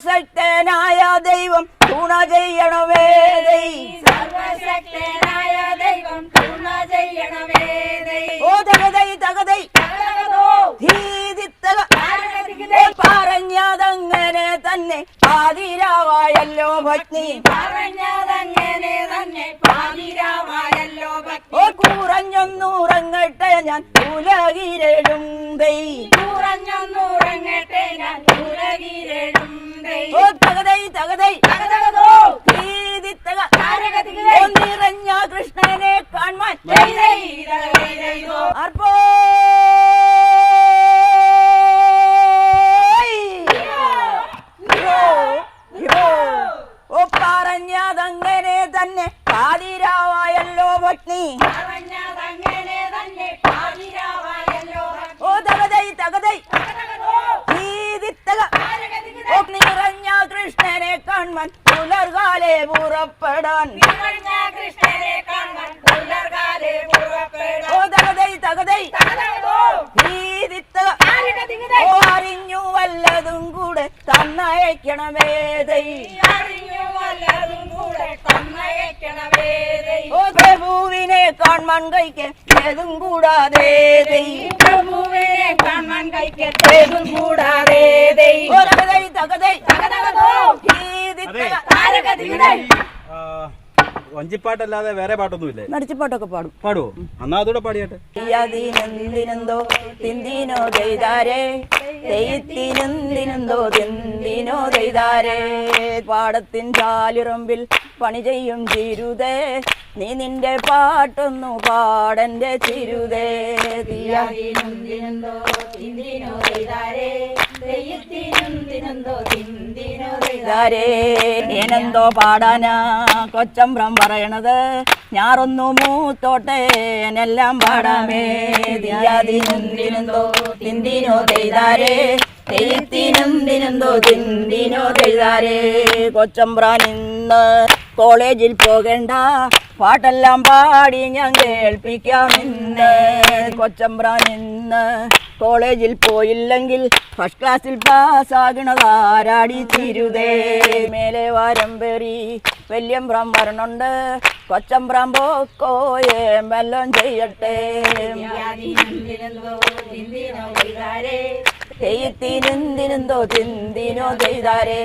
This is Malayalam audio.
സർവശക്തനായ ദൈവം തുണ ചെയ്യണമേ സർവശക്തനായ ദൈവം തുണ ചെയ്യണമേ ഓ തകതൈ തകതൈ പറഞ്ഞതങ്ങനെ തന്നെ പാതിരാവായല്ലോ ഭക്തി പറഞ്ഞതങ്ങനെ തന്നെ പാതിരാവായല്ലോ ഭക്തി ഓ കുറഞ്ഞൊന്നുറങ്ങട്ടെ ഞാൻ ഉലകിരടും കുറഞ്ഞൊന്നുറങ്ങട്ടെ ഞാൻ ഉലകിരടും ഓ തകതൈ തകതൈ നിറഞ്ഞ കൃഷ്ണനെ കാണാൻ അർപ്പോ ഓ പറഞ്ഞതങ്ങനെ തന്നെ പാതിരാവായല്ലോ ഭക്തി ഓ തകതൈ തകതൈ നിറഞ്ഞ കൃഷ്ണനെ കാണാൻ പുലർകാലെ പുറപ്പെടാൻ ഓ തകതൈ തകതൈ ഓ അറിഞ്ഞു വല്ലതും കൂടെ തന്നയക്കണമേ ഓ പ്രഭുവിനെ കാണാൻ കൈക്ക് ഏതും കൂടാതെ പ്രഭുവിനെ കാണാൻ കൈക്കേതും കൂടാതെ ഓ തകതൈ തകതൈ വഞ്ചിപ്പാട്ടല്ലാതെ വേറെ പാട്ടൊന്നുമില്ലേ? നടിച്ചുപാട്ടൊക്കെ പാടും. പാടുവോ? എന്നാ അതൂടെ പാടിയാട്ടെ. തിന്തിനോ തിന്തിനോ ചെയ്താരേ തെയ്ത്തിനെന്തിനെന്തോ തിന്തിനോ ചെയ്താരേ പാടത്തിൻ ചാലിറമ്പിൽ പണി ചെയ്യും ചിരുതേ നീ നിന്റെ പാട്ടൊന്നു പാടന്റെ ചിരുതേ ഏനെന്തോ പാടാനാ കൊച്ചമ്പ്രം പറയണത് ഞാറൊന്നു മൂത്തോട്ടെ എന്നെല്ലാം പാടാമേ ദിയാതിനെന്തിനെന്തോ തിന്തിനോ ചെയ്താരേ തെയ്ത്തിനെന്തിനെന്തോ തിന്തിനോ ചെയ്താരേ കൊച്ചമ്പ്രാൻ ഇന്ന് കോളേജിൽ പോകേണ്ട പാട്ടെല്ലാം പാടി ഞാൻ കേൾപ്പിക്കാം ഇന്ന് കൊച്ചമ്പ്രാൻ ഇന്ന് കോളേജിൽ പോയില്ലെങ്കിൽ ഫസ്റ്റ് ക്ലാസ്സിൽ പാസ്സാകണതാരാടി ചിരുതേ മേലെ വാരം പേറി വല്യമ്പ്രാൻ വരണുണ്ട് കൊച്ചമ്പ്രാൻ പോക്കോയേ മെല്ലോം ചെയ്യട്ടെ തെയ്ത്തിനെന്തിനെന്തോ തിന്തിനോ ചെയ്താരേ